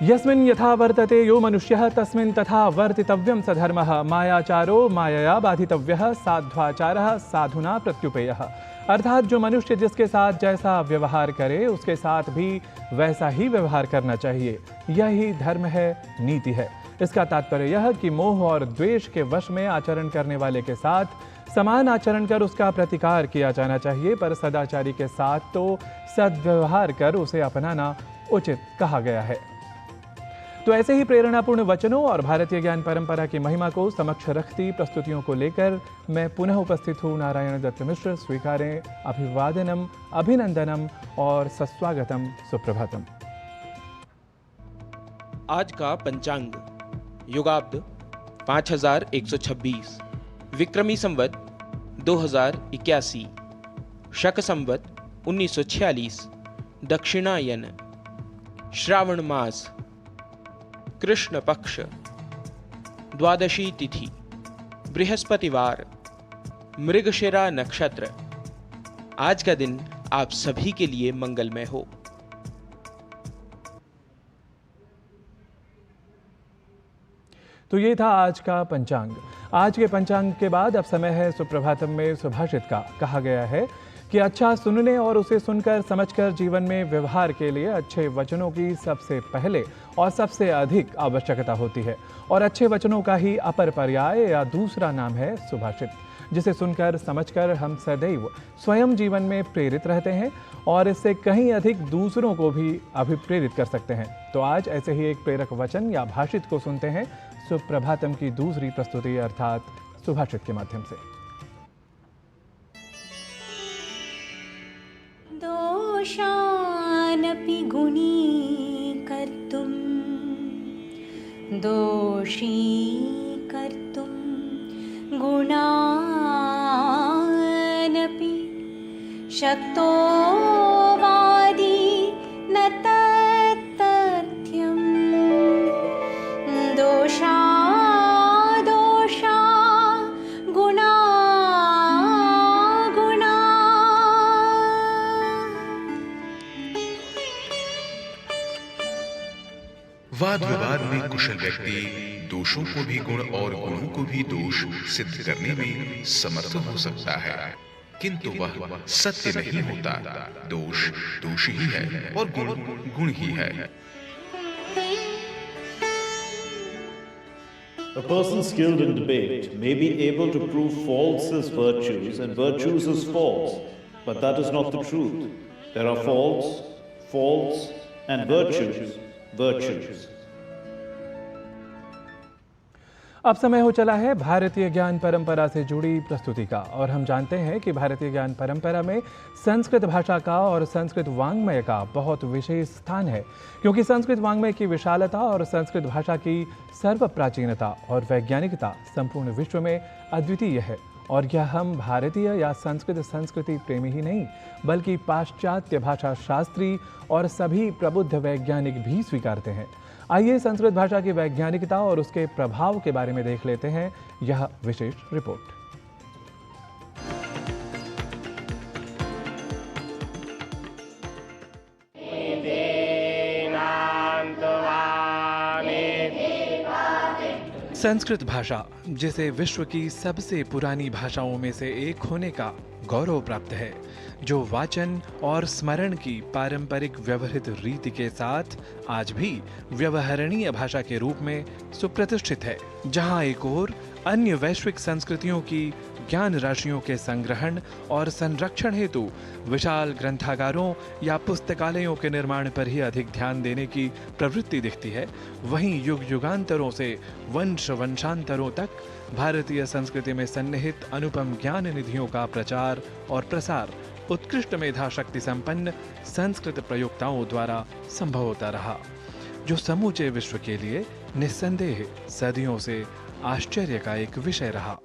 यस्मिन् यथा वर्तते यो मनुष्यः तस्मिन् तथा वर्तितव्यं स धर्मः। मायाचारो मायया बाधितव्यः, साध्वाचारः साधुना प्रत्युपेयः। अर्थात जो मनुष्य जिसके साथ जैसा व्यवहार करे उसके साथ भी वैसा ही व्यवहार करना चाहिए। यही धर्म है, नीति है। इसका तात्पर्य यह कि मोह और द्वेष के वश में आचरण करने वाले के साथ समान आचरण कर उसका प्रतिकार किया जाना चाहिए, पर सदाचारी के साथ तो सद्व्यवहार कर उसे अपनाना उचित कहा गया है। तो ऐसे ही प्रेरणापूर्ण वचनों और भारतीय ज्ञान परंपरा की महिमा को समक्ष रखती प्रस्तुतियों को लेकर मैं पुनः उपस्थित हूँ। नारायण दत्त मिश्र, स्वीकारें अभिवादनम, अभिनंदनम और सस्वागतम, सुप्रभातम। आज का पंचांग युगाब्द 5126, विक्रमी संवत 2081, शक संवत 1946, दक्षिणायन, श्रावण मास, कृष्ण पक्ष, द्वादशी तिथि, बृहस्पतिवार, मृगशिरा नक्षत्र। आज का दिन आप सभी के लिए मंगलमय हो। तो ये था आज का पंचांग। आज के पंचांग के बाद अब समय है सुप्रभातम में सुभाषित का। कहा गया है कि अच्छा सुनने और उसे सुनकर समझकर जीवन में व्यवहार के लिए अच्छे वचनों की सबसे पहले और सबसे अधिक आवश्यकता होती है, और अच्छे वचनों का ही अपर पर्याय या दूसरा नाम है सुभाषित, जिसे सुनकर समझकर हम सदैव स्वयं जीवन में प्रेरित रहते हैं और इससे कहीं अधिक दूसरों को भी अभिप्रेरित कर सकते हैं। तो आज ऐसे ही एक प्रेरक वचन या भाषित को सुनते हैं सुप्रभातम की दूसरी प्रस्तुति अर्थात सुभाषित के माध्यम से। दोषानपि गुणीकर्तुं दोषी कर्तुं गुणानपि शक्तो वादी न तत्तथ्यं। दोषा गुणा गुणा। वाद विवाद में कुशल व्यक्ति दोषों को भी गुण और गुणों को भी दोष सिद्ध करने में समर्थ हो सकता है, किंतु वह सत्य नहीं होता। दोष दोष ही है और गुण गुण ही है। A person skilled in debate may be able to prove false as virtues and virtues as false, but that is not the truth. There are false, false, and virtues, virtues. अब समय हो चला है भारतीय ज्ञान परंपरा से जुड़ी प्रस्तुति का, और हम जानते हैं कि भारतीय ज्ञान परंपरा में संस्कृत भाषा का और संस्कृत वाङ्मय का बहुत विशेष स्थान है, क्योंकि संस्कृत वाङ्मय की विशालता और संस्कृत भाषा की सर्व प्राचीनता और वैज्ञानिकता संपूर्ण विश्व में अद्वितीय है। और यह हम भारतीय या संस्कृत संस्कृति प्रेमी ही नहीं, बल्कि पाश्चात्य भाषा शास्त्री और सभी प्रबुद्ध वैज्ञानिक भी स्वीकारते हैं। आइए संस्कृत भाषा की वैज्ञानिकता और उसके प्रभाव के बारे में देख लेते हैं यह विशेष रिपोर्ट। संस्कृत भाषा, जिसे विश्व की सबसे पुरानी भाषाओं में से एक होने का गौरव प्राप्त है, जो वाचन और स्मरण की पारंपरिक व्यवहृत रीति के साथ आज भी व्यवहारणीय भाषा के रूप में सुप्रतिष्ठित है, जहां एक ओर अन्य वैश्विक संस्कृतियों की ज्ञान राशियों के संग्रहण और संरक्षण हेतु विशाल ग्रंथागारों या पुस्तकालयों के निर्माण पर ही अधिक ध्यान देने की प्रवृत्ति दिखती है, वहीं युग युगांतरों से वंश वंशांतरों तक भारतीय संस्कृति में सन्निहित अनुपम ज्ञान निधियों का प्रचार और प्रसार उत्कृष्ट मेधा शक्ति संपन्न संस्कृत प्रयोक्ताओं द्वारा संभव होता रहा, जो समूचे विश्व के लिए निस्संदेह सदियों से आश्चर्य का एक विषय रहा।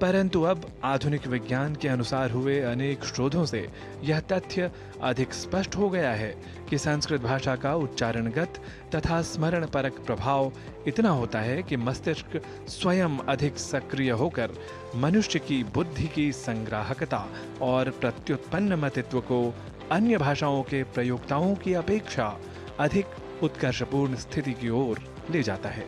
परंतु अब आधुनिक विज्ञान के अनुसार हुए अनेक शोधों से यह तथ्य अधिक स्पष्ट हो गया है कि संस्कृत भाषा का उच्चारणगत तथा स्मरण परक प्रभाव इतना होता है कि मस्तिष्क स्वयं अधिक सक्रिय होकर मनुष्य की बुद्धि की संग्राहकता और प्रत्युत्पन्न मतित्व को अन्य भाषाओं के प्रयोक्ताओं की अपेक्षा अधिक उत्कर्षपूर्ण स्थिति की ओर ले जाता है।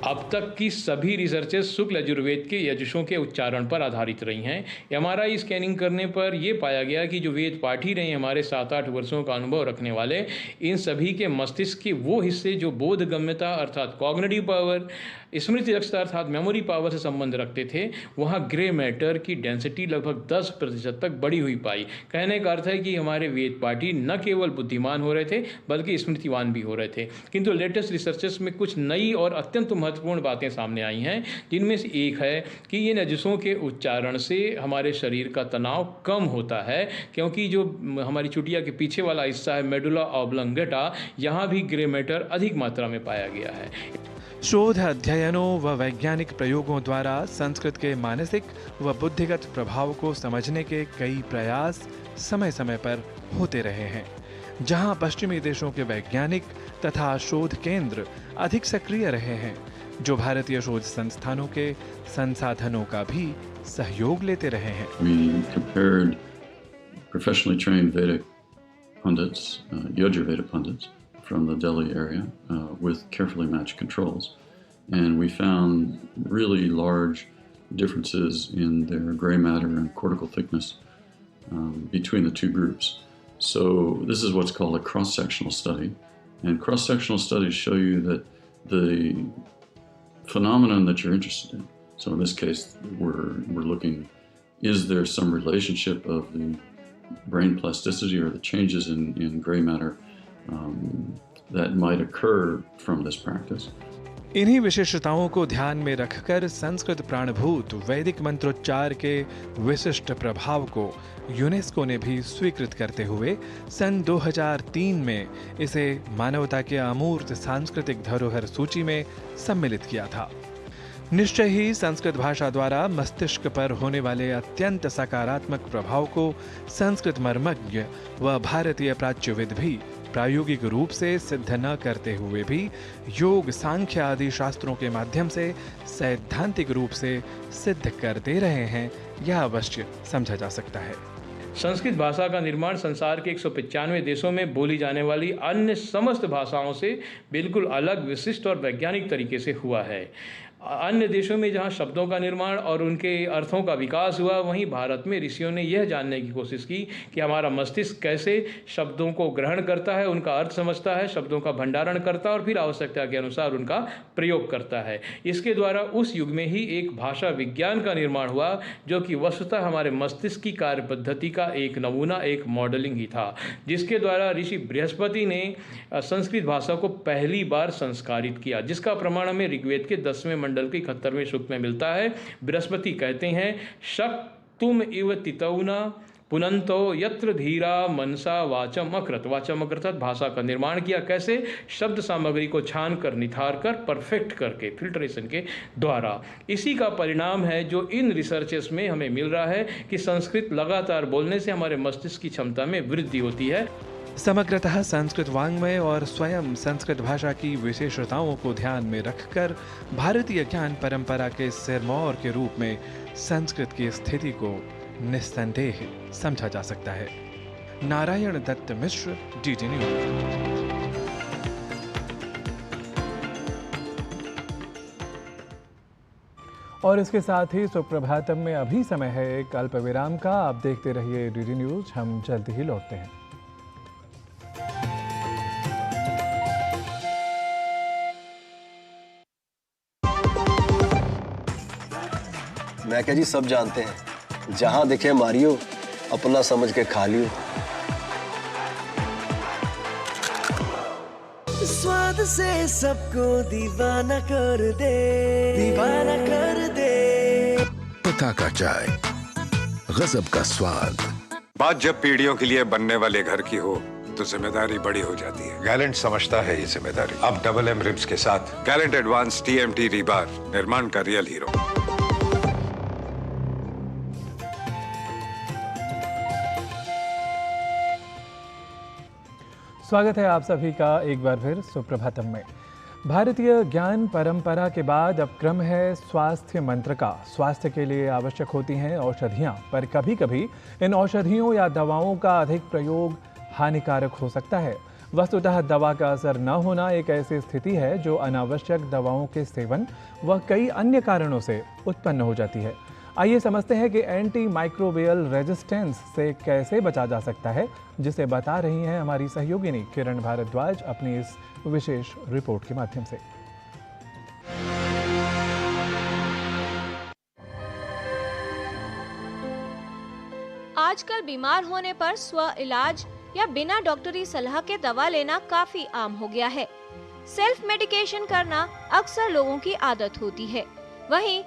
अब तक की सभी रिसर्चेस शुक्ल यजुर्वेद के यजुषों के उच्चारण पर आधारित रही हैं। एमआरआई स्कैनिंग करने पर यह पाया गया कि जो वेद पाठी रहे हमारे 7-8 वर्षों का अनुभव रखने वाले, इन सभी के मस्तिष्क के वो हिस्से जो बोधगम्यता अर्थात कॉग्निटिव पावर, स्मृति दक्षता अर्थात मेमोरी पावर से संबंध रखते थे, वहाँ ग्रे मैटर की डेंसिटी लगभग 10% तक बढ़ी हुई पाई। कहने का अर्थ है कि हमारे वेद पाठी न केवल बुद्धिमान हो रहे थे बल्कि स्मृतिवान भी हो रहे थे। किंतु लेटेस्ट रिसर्चेस में कुछ नई और अत्यंत महत्वपूर्ण बातें सामने आई हैं, जिनमें से एक है कि ये नजसों के उच्चारण से हमारे शरीर का तनाव कम होता है, क्योंकि जो हमारी चुटिया के पीछे वाला हिस्सा है मेडुला ऑब्लंगेटा, यहाँ भी ग्रे मैटर अधिक मात्रा में पाया गया है। शोध अध्ययनों व वैज्ञानिक प्रयोगों द्वारा संस्कृत के मानसिक व बुद्धिगत प्रभाव को समझने के कई प्रयास समय समय पर होते रहे हैं, जहां पश्चिमी देशों के वैज्ञानिक तथा शोध केंद्र अधिक सक्रिय रहे हैं, जो भारतीय शोध संस्थानों के संसाधनों का भी सहयोग लेते रहे हैं। We compared professionally trained Vedic pundits, Yajurveda pundits, from the Delhi area with carefully matched controls, and we found really large differences in their gray matter and cortical thickness between the two groups. So this is what's called a cross-sectional study, and cross-sectional studies show you that the phenomenon that you're interested in. So in this case, we're looking, is there some relationship of the brain plasticity or the changes in gray matter that might occur from this practice. इन्हीं विशेषताओं को ध्यान में रखकर संस्कृत प्राणभूत वैदिक मंत्रोच्चार के विशिष्ट प्रभाव को यूनेस्को ने भी स्वीकृत करते हुए सन 2003 में इसे मानवता के अमूर्त सांस्कृतिक धरोहर सूची में सम्मिलित किया था। निश्चय ही संस्कृत भाषा द्वारा मस्तिष्क पर होने वाले अत्यंत सकारात्मक प्रभाव को संस्कृत मर्मज्ञ व भारतीय प्राच्यविद भी प्रायोगिक रूप से सिद्ध न करते हुए भी योग, सांख्य आदि शास्त्रों के माध्यम से सैद्धांतिक रूप से सिद्ध कर दे रहे हैं, यह अवश्य समझा जा सकता है। संस्कृत भाषा का निर्माण संसार के 195 देशों में बोली जाने वाली अन्य समस्त भाषाओं से बिल्कुल अलग, विशिष्ट और वैज्ञानिक तरीके से हुआ है। अन्य देशों में जहाँ शब्दों का निर्माण और उनके अर्थों का विकास हुआ, वहीं भारत में ऋषियों ने यह जानने की कोशिश की कि हमारा मस्तिष्क कैसे शब्दों को ग्रहण करता है, उनका अर्थ समझता है, शब्दों का भंडारण करता है और फिर आवश्यकता के अनुसार उनका प्रयोग करता है। इसके द्वारा उस युग में ही एक भाषा विज्ञान का निर्माण हुआ, जो कि वस्तुतः हमारे मस्तिष्क की कार्य पद्धति का एक नमूना, एक मॉडलिंग ही था, जिसके द्वारा ऋषि बृहस्पति ने संस्कृत भाषा को पहली बार संस्कारित किया, जिसका प्रमाण हमें ऋग्वेद के 10वें मंडल के 71वें सूक्त में मिलता है। बृहस्पति कहते हैं, शक तुम इव तितौना पुनंतो यत्र धीरा मनसा वाचम अकृत। वाचम अकृत भाषा का निर्माण किया कैसे? शब्द सामग्री को छान कर, निथार कर, परफेक्ट करके, फिल्ट्रेशन के द्वारा। इसी का परिणाम है जो इन रिसर्चेस में हमें मिल रहा है कि संस्कृत लगातार बोलने से हमारे मस्तिष्क की क्षमता में वृद्धि होती है। समग्रतः संस्कृत वाङ्मय और स्वयं संस्कृत भाषा की विशेषताओं को ध्यान में रखकर भारतीय ज्ञान परंपरा के सिरमौर के रूप में संस्कृत की स्थिति को निस्संदेह समझा जा सकता है। नारायण दत्त मिश्र, डीडी न्यूज। और इसके साथ ही सुप्रभातम में अभी समय है एक अल्प विराम का। आप देखते रहिए डीडी न्यूज, हम जल्द ही लौटते हैं। मैं क्या जी, सब जानते हैं, जहां दिखे मारियो, अपना समझ के खा लियो। स्वाद से सबको दीवाना कर दे, दीवाना कर दे। पता का चाय, गजब का स्वाद। बात जब पीढ़ियों के लिए बनने वाले घर की हो तो जिम्मेदारी बड़ी हो जाती है। गैलेंट समझता है ये जिम्मेदारी। अब डबल एम रिब्स के साथ गैलेंट एडवांस TMT रीबार, निर्माण का रियल हीरो। स्वागत है आप सभी का एक बार फिर सुप्रभातम में। भारतीय ज्ञान परंपरा के बाद अब क्रम है स्वास्थ्य मंत्र का। स्वास्थ्य के लिए आवश्यक होती हैं औषधियाँ, पर कभी कभी इन औषधियों या दवाओं का अधिक प्रयोग हानिकारक हो सकता है। वस्तुतः दवा का असर न होना एक ऐसी स्थिति है जो अनावश्यक दवाओं के सेवन व कई अन्य कारणों से उत्पन्न हो जाती है। आइए समझते हैं कि एंटी माइक्रोबियल रेजिस्टेंस से कैसे बचा जा सकता है, जिसे बता रही हैं हमारी सहयोगिनी किरण भारद्वाज अपनी इस विशेष रिपोर्ट के माध्यम से। आजकल बीमार होने पर स्व इलाज या बिना डॉक्टरी सलाह के दवा लेना काफी आम हो गया है। सेल्फ मेडिकेशन करना अक्सर लोगों की आदत होती है। वहीं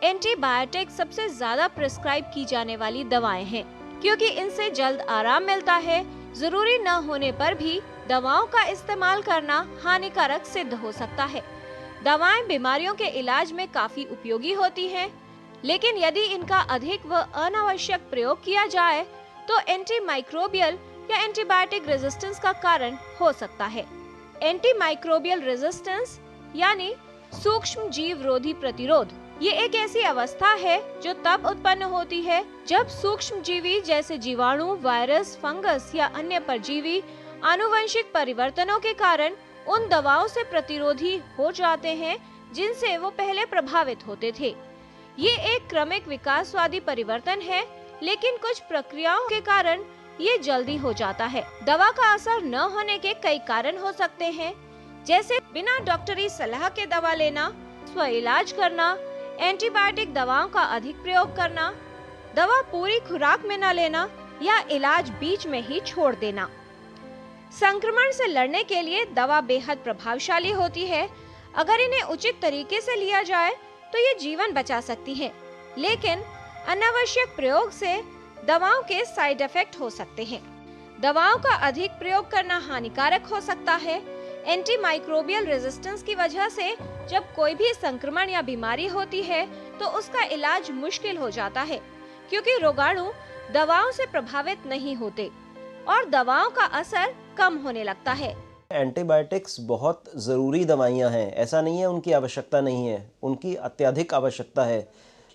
एंटीबायोटिक सबसे ज्यादा प्रिस्क्राइब की जाने वाली दवाएं हैं, क्योंकि इनसे जल्द आराम मिलता है। जरूरी न होने पर भी दवाओं का इस्तेमाल करना हानिकारक सिद्ध हो सकता है। दवाएं बीमारियों के इलाज में काफी उपयोगी होती हैं, लेकिन यदि इनका अधिक व अनावश्यक प्रयोग किया जाए तो एंटीमाइक्रोबियल या एंटीबायोटिक रेजिस्टेंस का कारण हो सकता है। एंटीमाइक्रोबियल रेजिस्टेंस यानी सूक्ष्म जीव रोधी प्रतिरोध, ये एक ऐसी अवस्था है जो तब उत्पन्न होती है जब सूक्ष्म जीवी जैसे जीवाणु, वायरस, फंगस या अन्य परजीवी आनुवंशिक परिवर्तनों के कारण उन दवाओं से प्रतिरोधी हो जाते हैं जिनसे वो पहले प्रभावित होते थे। ये एक क्रमिक विकासवादी परिवर्तन है, लेकिन कुछ प्रक्रियाओं के कारण ये जल्दी हो जाता है। दवा का असर न होने के कई कारण हो सकते हैं, जैसे बिना डॉक्टरी सलाह के दवा लेना, स्व इलाज करना, एंटीबायोटिक दवाओं का अधिक प्रयोग करना, दवा पूरी खुराक में न लेना या इलाज बीच में ही छोड़ देना। संक्रमण से लड़ने के लिए दवा बेहद प्रभावशाली होती है। अगर इन्हें उचित तरीके से लिया जाए तो ये जीवन बचा सकती है, लेकिन अनावश्यक प्रयोग से दवाओं के साइड इफेक्ट हो सकते हैं। दवाओं का अधिक प्रयोग करना हानिकारक हो सकता है। एंटीमाइक्रोबियल रेजिस्टेंस की वजह से जब कोई भी संक्रमण या बीमारी होती है तो उसका इलाज मुश्किल हो जाता है, क्योंकि रोगाणु दवाओं से प्रभावित नहीं होते और दवाओं का असर कम होने लगता है। एंटीबायोटिक्स बहुत ज़रूरी दवाइयाँ हैं, ऐसा नहीं है उनकी आवश्यकता नहीं है, उनकी अत्यधिक आवश्यकता है,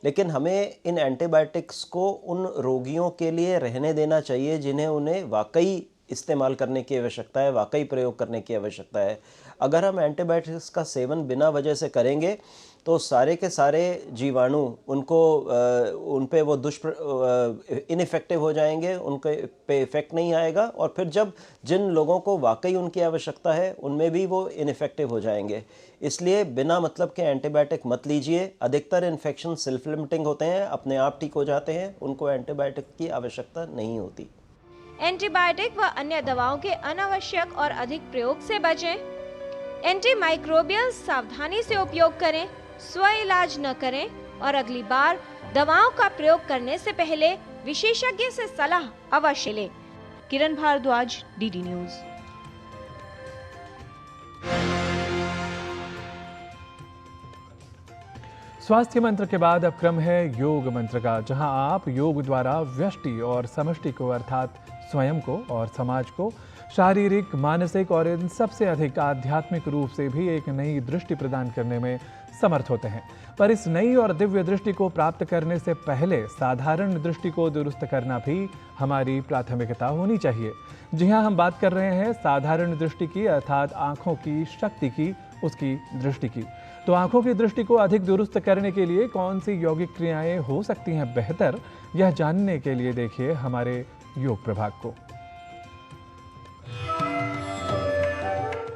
लेकिन हमें इन एंटीबायोटिक्स को उन रोगियों के लिए रहने देना चाहिए जिन्हें उन्हें वाकई इस्तेमाल करने की आवश्यकता है, वाकई प्रयोग करने की आवश्यकता है। अगर हम एंटीबायोटिक्स का सेवन बिना वजह से करेंगे तो सारे के सारे जीवाणु उन पे वो इनइफेक्टिव हो जाएंगे, उनके पे इफेक्ट नहीं आएगा, और फिर जब जिन लोगों को वाकई उनकी आवश्यकता है उनमें भी वो इनइफेक्टिव हो जाएंगे। इसलिए बिना मतलब के एंटीबायोटिक मत लीजिए। अधिकतर इन्फेक्शन सेल्फ लिमिटिंग होते हैं, अपने आप ठीक हो जाते हैं, उनको एंटीबायोटिक की आवश्यकता नहीं होती। एंटीबायोटिक व अन्य दवाओं के अनावश्यक और अधिक प्रयोग से बचें। एंटीमाइक्रोबियल सावधानी से उपयोग करें, स्व इलाज न करें और अगली बार दवाओं का प्रयोग करने से पहले विशेषज्ञ से सलाह अवश्य लें। किरण भारद्वाज, डीडी न्यूज। स्वास्थ्य मंत्र के बाद अब क्रम है योग मंत्र का, जहां आप योग द्वारा व्यष्टि और समष्टि को अर्थात स्वयं को और समाज को शारीरिक, मानसिक और इन सबसे अधिक आध्यात्मिक रूप से भी एक नई दृष्टि प्रदान करने में समर्थ होते हैं। पर इस नई और दिव्य दृष्टि को प्राप्त करने से पहले साधारण दृष्टि को दुरुस्त करना भी हमारी प्राथमिकता होनी चाहिए। जी हाँ, हम बात कर रहे हैं साधारण दृष्टि की, अर्थात आंखों की शक्ति की, उसकी दृष्टि की। तो आंखों की दृष्टि को अधिक दुरुस्त करने के लिए कौन सी यौगिक क्रियाएं हो सकती हैं बेहतर, यह जानने के लिए देखिए हमारे योग प्रभाग को।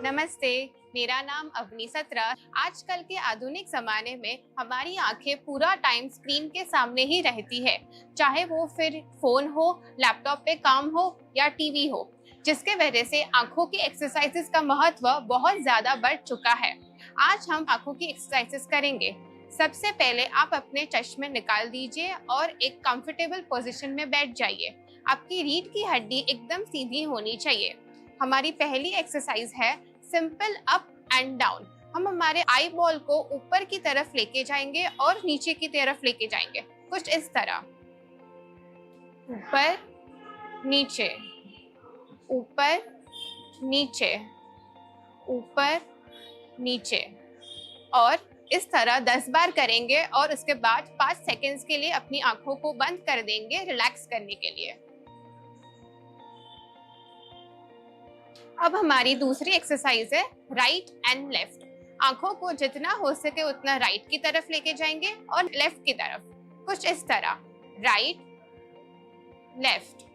नमस्ते, मेरा नाम अवनी सत्रा। आजकल के आधुनिक ज़माने में हमारी आंखें पूरा टाइम स्क्रीन के सामने ही रहती है, चाहे वो फिर फ़ोन हो, लैपटॉप पे काम हो या टीवी हो, जिसके वजह से आंखों की एक्सरसाइजेस का महत्व बहुत ज़्यादा बढ़ चुका है। आज हम आंखों की एक्सरसाइजेस करेंगे। सबसे पहले आप अपने चश्मे निकाल दीजिए और एक कंफर्टेबल पोजीशन में बैठ जाइए। आपकी रीढ़ की हड्डी एकदम सीधी होनी चाहिए। हमारी पहली एक्सरसाइज है सिंपल अप एंड डाउन। हम हमारे आई बॉल को ऊपर की तरफ लेके जाएंगे और नीचे की तरफ लेके जाएंगे, कुछ इस तरह, ऊपर नीचे, ऊपर नीचे, ऊपर नीचे, और इस तरह 10 बार करेंगे और उसके बाद 5 सेकंड्स के लिए अपनी आंखों को बंद कर देंगे रिलैक्स करने के लिए। अब हमारी दूसरी एक्सरसाइज है राइट एंड लेफ्ट। आंखों को जितना हो सके उतना राइट की तरफ लेके जाएंगे और लेफ्ट की तरफ, कुछ इस तरह, right left,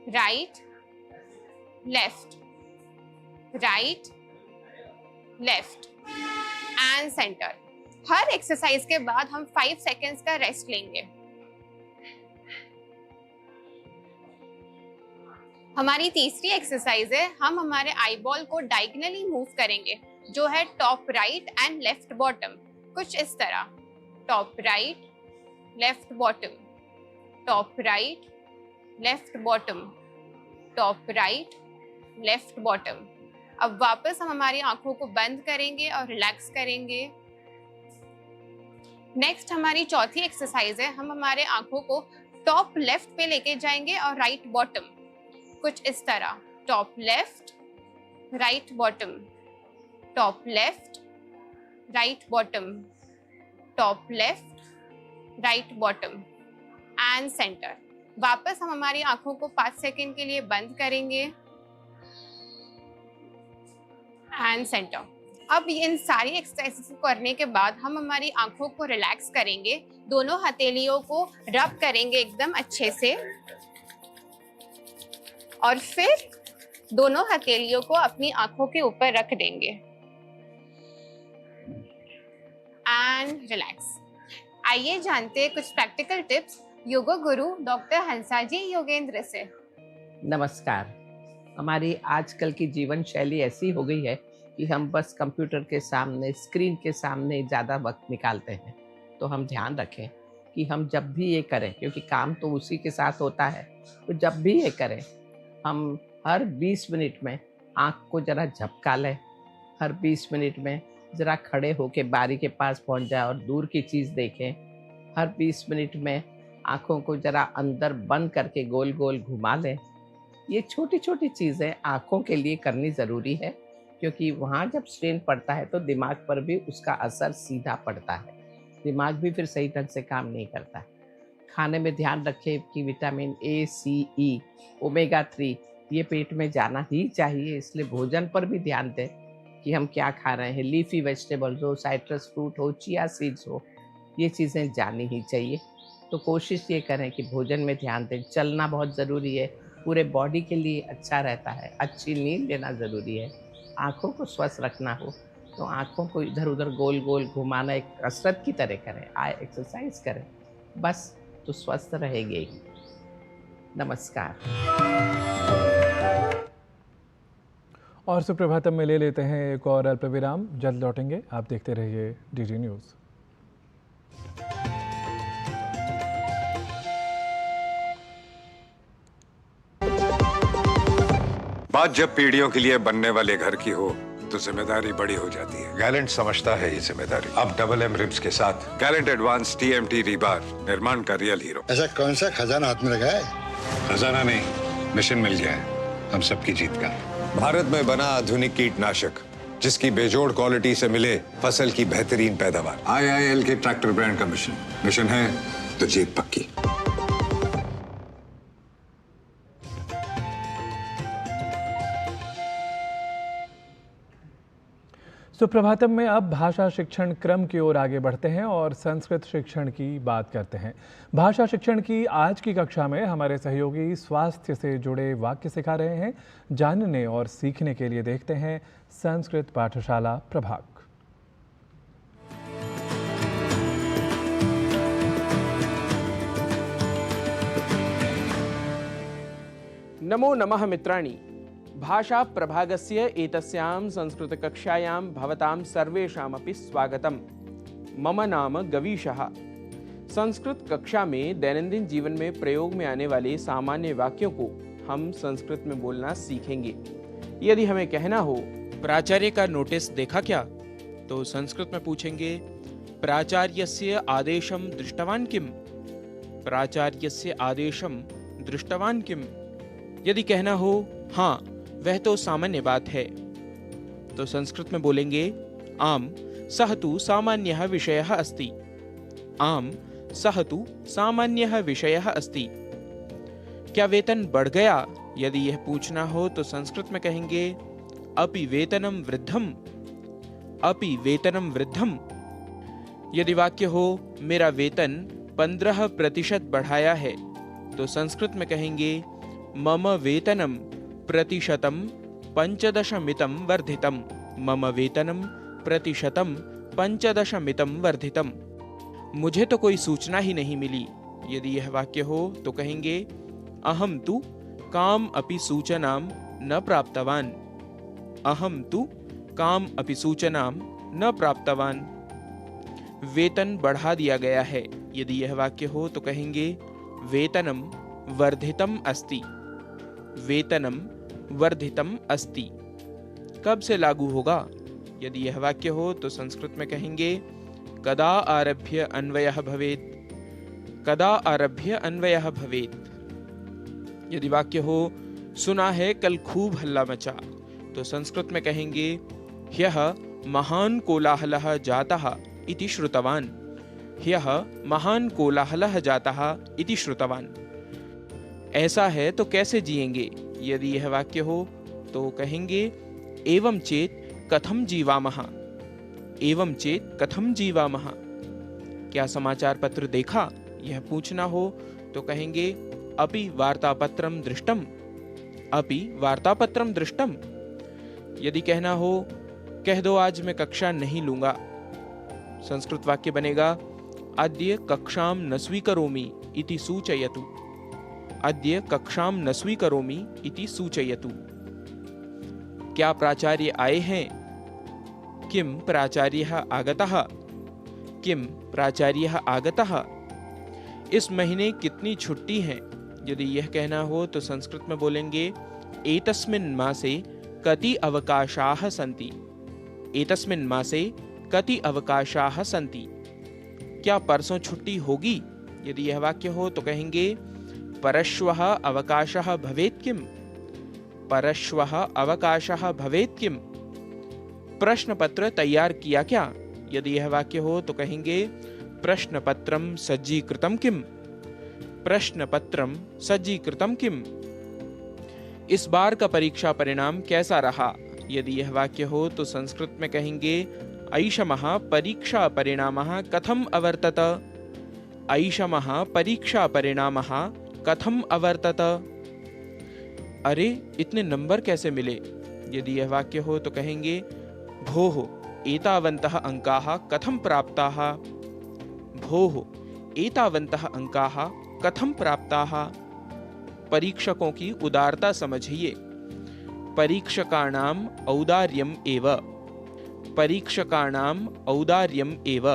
right left, right left and centre. Her exercise के बाद हम 5 सेकेंड्स का रेस्ट लेंगे। हमारी तीसरी एक्सरसाइज है, हम हमारे आई बॉल को डायगोनली मूव करेंगे, जो है top right and left bottom, कुछ इस तरह, top right left bottom, top right left bottom, top right left bottom. अब वापस हम हमारी आंखों को बंद करेंगे और रिलैक्स करेंगे। नेक्स्ट हमारी चौथी एक्सरसाइज है, हम हमारे आंखों को टॉप लेफ्ट पे लेके जाएंगे और राइट बॉटम, कुछ इस तरह, top left right bottom, top left right bottom, top left right bottom and centre. वापस हम हमारी आंखों को 5 सेकेंड के लिए बंद करेंगे एंड सेंटर। अब इन सारी एक्सरसाइज को करने के बाद हम हमारी आंखों को रिलैक्स करेंगे, दोनों हथेलियों को रब करेंगे एकदम अच्छे से और फिर दोनों हथेलियों को अपनी आंखों के ऊपर रख देंगे एंड रिलैक्स। आइए जानते हैं कुछ practical tips yoga guru doctor हंसाजी Yogendra से। नमस्कार। हमारी आजकल की जीवन शैली ऐसी हो गई है कि हम बस कंप्यूटर के सामने, स्क्रीन के सामने ज़्यादा वक्त निकालते हैं। तो हम ध्यान रखें कि हम जब भी ये करें, क्योंकि काम तो उसी के साथ होता है, तो जब भी ये करें हम हर 20 मिनट में आँख को ज़रा झपका लें। हर 20 मिनट में ज़रा खड़े होकर बारी के पास पहुँच जाए और दूर की चीज़ देखें। हर 20 मिनट में आँखों को ज़रा अंदर बंद करके गोल गोल घुमा लें। ये छोटी छोटी चीज़ें आँखों के लिए करनी ज़रूरी है, क्योंकि वहाँ जब स्ट्रेन पड़ता है तो दिमाग पर भी उसका असर सीधा पड़ता है। दिमाग भी फिर सही ढंग से काम नहीं करता है। खाने में ध्यान रखें कि vitamin A, C, E, omega 3 ये पेट में जाना ही चाहिए, इसलिए भोजन पर भी ध्यान दें कि हम क्या खा रहे हैं। लीफी वेजिटेबल्स हो, साइट्रस फ्रूट हो, चिया सीड्स हो, ये चीज़ें जानी ही चाहिए। तो कोशिश ये करें कि भोजन में ध्यान दें। चलना बहुत ज़रूरी है, पूरे बॉडी के लिए अच्छा रहता है। अच्छी नींद लेना ज़रूरी है। आँखों को स्वस्थ रखना हो तो आँखों को इधर उधर गोल गोल घुमाना एक कसरत की तरह करें, आए एक्सरसाइज करें, बस तो स्वस्थ रहेंगे ही। नमस्कार। और सुप्रभातम में ले लेते हैं एक और अल्प विराम, जल्द लौटेंगे। आप देखते रहिए डीडी न्यूज़। बात जब पीढ़ियों के लिए बनने वाले घर की हो तो जिम्मेदारी बड़ी हो जाती है। गैलेंट समझता है ये जिम्मेदारी। अब डबल एम रिब्स के साथ गैलेंट एडवांस TMT रीबार निर्माण का रियल हीरो। ऐसा कौन सा खजाना हाथ में लगा है? खजाना नहीं, मिशन मिल गया है हम सबकी जीत का। भारत में बना आधुनिक कीटनाशक जिसकी बेजोड़ क्वालिटी से मिले फसल की बेहतरीन पैदावार। IIL के ट्रैक्टर ब्रांड का मिशन है तो जीत पक्की। सुप्रभातम में अब भाषा शिक्षण क्रम की ओर आगे बढ़ते हैं और संस्कृत शिक्षण की बात करते हैं। भाषा शिक्षण की आज की कक्षा में हमारे सहयोगी स्वास्थ्य से जुड़े वाक्य सिखा रहे हैं। जानने और सीखने के लिए देखते हैं संस्कृत पाठशाला प्रभाग। नमो नमः मित्राणि। भाषा प्रभागस्य एतस्यां संस्कृतकक्षायां भवतां सर्वेषामपि स्वागतम्। मम नाम गवीशः। संस्कृत कक्षा में दैनंदिन जीवन में प्रयोग में आने वाले सामान्य वाक्यों को हम संस्कृत में बोलना सीखेंगे। यदि हमें कहना हो प्राचार्य का नोटिस देखा क्या, तो संस्कृत में पूछेंगे प्राचार्यस्य आदेशं दृष्टवान् किम्? प्राचार्यस्य आदेशं दृष्टवान् किम्? यदि कहना हो हाँ वह तो सामान्य बात है, तो संस्कृत में बोलेंगे आम सह तु सामान्यः विषयः अस्ति। आम सह तु सामान्यः विषयः अस्ति। क्या वेतन बढ़ गया यदि यह पूछना हो तो संस्कृत में कहेंगे अपि वेतनम वृद्धम, अपि वेतनम वृद्धम। यदि वाक्य हो मेरा वेतन 15% बढ़ाया है तो संस्कृत में कहेंगे मम वेतनम प्रतिशतम 15% वर्धितम, मम वेतनम प्रतिशतम 15% वर्धितम। मुझे तो कोई सूचना ही नहीं मिली। यदि यह वाक्य हो तो कहेंगे अहम तु काम अपि सूचनाम न प्राप्तवान, अहम तु काम अपि सूचनाम न प्राप्तवान। वेतन बढ़ा दिया गया है। यदि यह वाक्य हो तो कहेंगे वेतनम वर्धितम अस्ति, वेतनम वर्धितम अस्ति। कब से लागू होगा? यदि यह वाक्य हो तो संस्कृत में कहेंगे कदा आरभ्य अन्वयः भवेत्, कदा आरभ्य अन्वयः भवेत्। यदि वाक्य हो सुना है कल खूब हल्ला मचा तो संस्कृत में कहेंगे ह्यः महान् कोलाहलः जातः इति श्रुतवान, ह्यः महान् कोलाहलः जातः इति श्रुतवान। ऐसा है तो कैसे जिएंगे? यदि यह वाक्य हो तो कहेंगे एवं चेत कथम जीवामः, एवं चेत कथम जीवामः। क्या समाचार पत्र देखा? यह पूछना हो तो कहेंगे अपि वार्तापत्रम दृष्टम, अपि वार्तापत्रम दृष्टम। यदि कहना हो कह दो आज मैं कक्षा नहीं लूंगा, संस्कृत वाक्य बनेगा अद्य कक्षाम न स्वीकरोमि इति सूचयतु, अद्य कक्षाम न स्वीकरोमि इति सूचयतु। क्या प्राचार्य आए हैं? किम प्राचार्यः आगतः, किम प्राचार्यः आगतः। इस महीने कितनी छुट्टी हैं? यदि यह कहना हो तो संस्कृत में बोलेंगे एतस्मिन् मासे कति अवकाशाः सन्ति, एतस्मिन् मासे कति अवकाशाः सन्ति। क्या परसों छुट्टी होगी? यदि यह वाक्य हो तो कहेंगे परश्वः अवकाशः भवेत् किम, परश्वः अवकाशः भवेत् किम। प्रश्न पत्र तैयार किया क्या? यदि यह वाक्य हो तो कहेंगे प्रश्न पत्रम सज्जीकृतम किम, प्रश्न पत्रम सज्जीकृतम किम। इस बार का परीक्षा परिणाम कैसा रहा? यदि यह वाक्य हो तो संस्कृत में कहेंगे ऐषमः परीक्षा परिणामः कथम अवर्तत, ऐषमः परीक्षा परिणामः कथम अवर्तत। अरे इतने नंबर कैसे मिले? यदि यह वाक्य हो तो कहेंगे भोः एतावन्तः अंकाः कथम प्राप्ताः, भोः एतावन्तः अंकाः कथम प्राप्ताः। परीक्षकों की उदारता समझिए, परीक्षकाणाम औदार्यम एव, परीक्षकाणाम औदार्यम एव।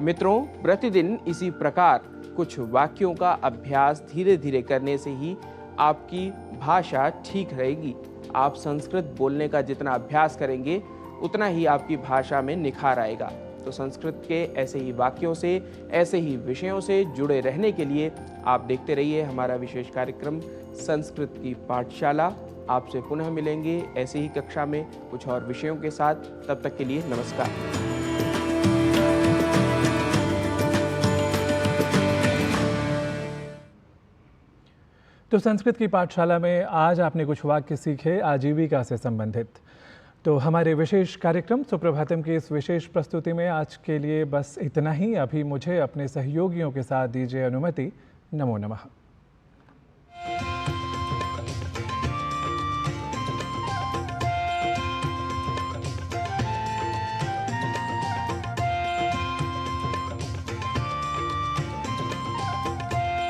मित्रों, प्रतिदिन इसी प्रकार कुछ वाक्यों का अभ्यास धीरे धीरे करने से ही आपकी भाषा ठीक रहेगी। आप संस्कृत बोलने का जितना अभ्यास करेंगे उतना ही आपकी भाषा में निखार आएगा। तो संस्कृत के ऐसे ही वाक्यों से, ऐसे ही विषयों से जुड़े रहने के लिए आप देखते रहिए हमारा विशेष कार्यक्रम संस्कृत की पाठशाला। आपसे पुनः मिलेंगे ऐसे ही कक्षा में कुछ और विषयों के साथ। तब तक के लिए नमस्कार। तो संस्कृत की पाठशाला में आज आपने कुछ वाक्य सीखे आजीविका से संबंधित। तो हमारे विशेष कार्यक्रम सुप्रभातम की इस विशेष प्रस्तुति में आज के लिए बस इतना ही। अभी मुझे अपने सहयोगियों के साथ दीजिए अनुमति। नमो नमः।